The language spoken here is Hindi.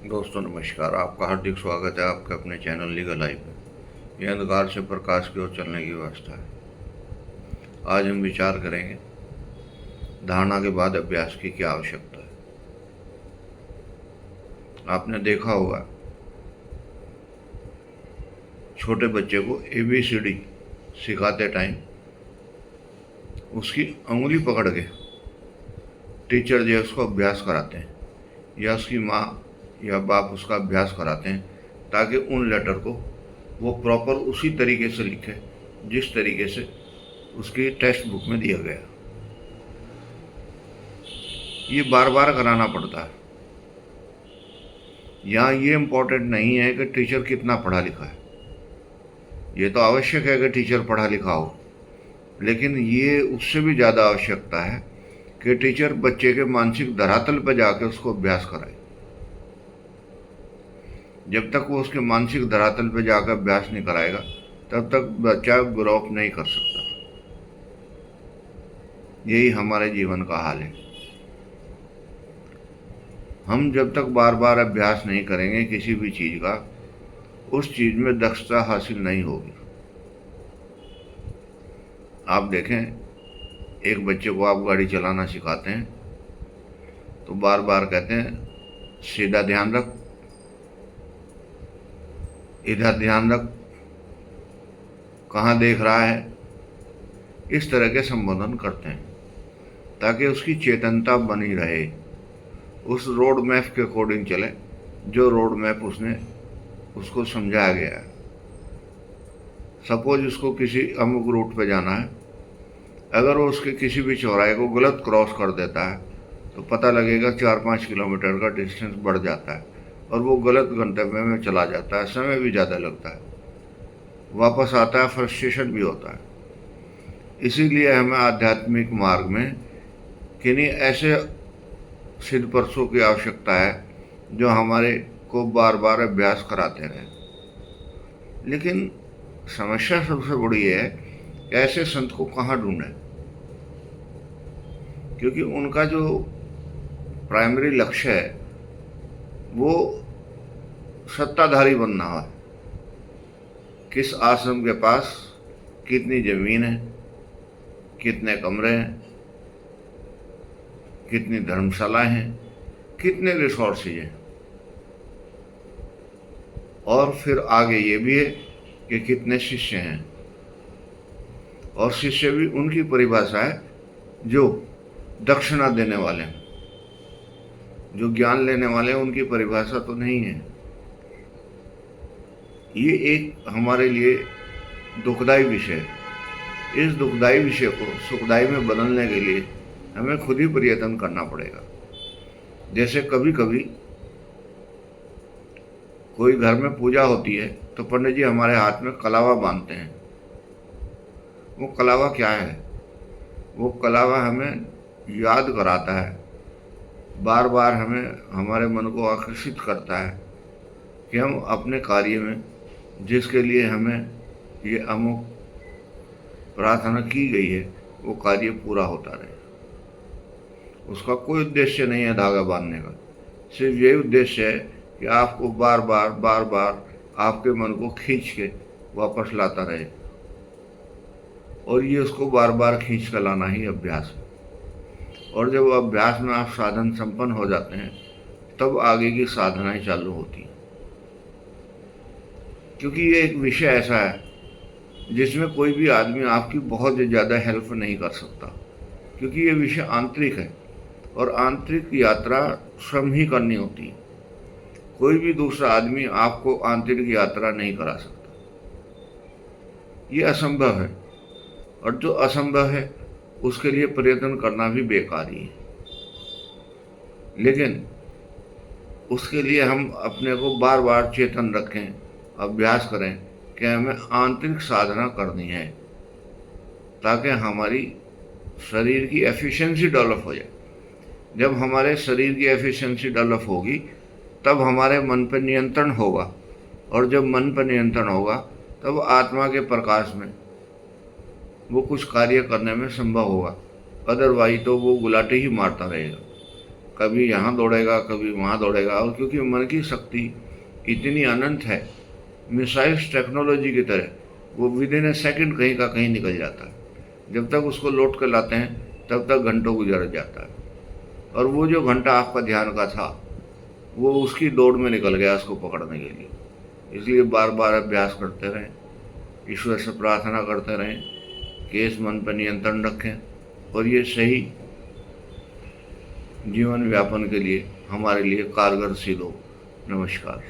दोस्तों नमस्कार। आपका हार्दिक स्वागत है आपके अपने चैनल लीगल लाइफ में। यह अंधकार से प्रकाश की ओर चलने की व्यवस्था है। आज हम विचार करेंगे धारणा के बाद अभ्यास की क्या आवश्यकता है। आपने देखा होगा छोटे बच्चे को ABCD सिखाते टाइम उसकी उंगली पकड़ के टीचर जो है उसको अभ्यास कराते हैं, या उसकी माँ या बाप उसका अभ्यास कराते हैं, ताकि उन लेटर को वो प्रॉपर उसी तरीके से लिखे जिस तरीके से उसकी टेक्स्ट बुक में दिया गया। ये बार बार कराना पड़ता है। यहाँ ये इम्पोर्टेंट नहीं है कि टीचर कितना पढ़ा लिखा है। ये तो आवश्यक है कि टीचर पढ़ा लिखा हो, लेकिन ये उससे भी ज़्यादा आवश्यकता है कि टीचर बच्चे के मानसिक धरातल पर जाके उसको अभ्यास कराए। जब तक वो उसके मानसिक धरातल पर जाकर अभ्यास नहीं कराएगा तब तक बच्चा ग्रो अप नहीं कर सकता। यही हमारे जीवन का हाल है। हम जब तक बार बार अभ्यास नहीं करेंगे किसी भी चीज़ का, उस चीज़ में दक्षता हासिल नहीं होगी। आप देखें, एक बच्चे को आप गाड़ी चलाना सिखाते हैं तो बार बार कहते हैं सीधा ध्यान रख, इधर ध्यान रख, कहाँ देख रहा है। इस तरह के संबोधन करते हैं ताकि उसकी चेतनता बनी रहे, उस रोड मैप के अकॉर्डिंग चले जो रोड मैप उसको समझाया गया है। सपोज उसको किसी अमुक रूट पे जाना है, अगर वो उसके किसी भी चौराहे को गलत क्रॉस कर देता है तो पता लगेगा 4-5 किलोमीटर का डिस्टेंस बढ़ जाता है और वो गलत गंतव्य में चला जाता है। समय भी ज़्यादा लगता है, वापस आता है, फ्रस्ट्रेशन भी होता है। इसीलिए हमें आध्यात्मिक मार्ग में किन्हीं ऐसे सिद्ध पुरुषों की आवश्यकता है जो हमारे को बार बार अभ्यास कराते रहें। लेकिन समस्या सबसे बड़ी है कि ऐसे संत को कहाँ ढूंढें, क्योंकि उनका जो प्राइमरी लक्ष्य है वो सत्ताधारी बनना है। किस आश्रम के पास कितनी ज़मीन है, कितने कमरे हैं, कितनी धर्मशालाएं हैं, कितने रिसोर्सेज हैं, और फिर आगे ये भी है कि कितने शिष्य हैं। और शिष्य भी उनकी परिभाषा है जो दक्षिणा देने वाले हैं, जो ज्ञान लेने वाले हैं, उनकी परिभाषा तो नहीं है। ये एक हमारे लिए दुखदाई विषय है। इस दुखदाई विषय को सुखदाई में बदलने के लिए हमें खुद ही प्रयत्न करना पड़ेगा। जैसे कभी कभी कोई घर में पूजा होती है तो पंडित जी हमारे हाथ में कलावा बांधते हैं। वो कलावा क्या है? वो कलावा हमें याद कराता है, बार बार हमें हमारे मन को आकर्षित करता है कि हम अपने कार्य में जिसके लिए हमें ये अमुक प्रार्थना की गई है वो कार्य पूरा होता रहे। उसका कोई उद्देश्य नहीं है धागा बांधने का, सिर्फ यही उद्देश्य है कि आपको बार बार आपके मन को खींच के वापस लाता रहे। और ये उसको बार बार खींच कर लाना ही अभ्यास है। और जब अभ्यास में आप साधन संपन्न हो जाते हैं तब आगे की साधनाएं चालू होती हैं। क्योंकि ये एक विषय ऐसा है जिसमें कोई भी आदमी आपकी बहुत ज़्यादा हेल्प नहीं कर सकता, क्योंकि ये विषय आंतरिक है और आंतरिक यात्रा स्वयं ही करनी होती है। कोई भी दूसरा आदमी आपको आंतरिक यात्रा नहीं करा सकता। ये असंभव है, और जो असंभव है उसके लिए प्रयत्न करना भी बेकार ही है। लेकिन उसके लिए हम अपने को बार बार चेतन रखें, अभ्यास करें कि हमें आंतरिक साधना करनी है ताकि हमारी शरीर की एफिशिएंसी डेवलप हो जाए। जब हमारे शरीर की एफिशिएंसी डेवलप होगी तब हमारे मन पर नियंत्रण होगा, और जब मन पर नियंत्रण होगा तब आत्मा के प्रकाश में वो कुछ कार्य करने में संभव होगा। अदरवाइज तो वो गुलाटी ही मारता रहेगा। कभी यहाँ दौड़ेगा, कभी वहाँ दौड़ेगा। और क्योंकि मन की शक्ति इतनी अनंत है, मिसाइल्स टेक्नोलॉजी की तरह, वो विद इन ए सेकेंड कहीं का कहीं निकल जाता है। जब तक उसको लौट कर लाते हैं तब तक घंटों गुजर जाता है। और वो जो घंटा आपका ध्यान का था, वो उसकी दौड़ में निकल गया उसको पकड़ने के लिए। इसलिए बार बार अभ्यास करते रहें, ईश्वर से प्रार्थना करते रहें कि इस मन पर नियंत्रण रखें और ये सही जीवन व्यापन के लिए हमारे लिए कारगर सिद्ध हो। नमस्कार।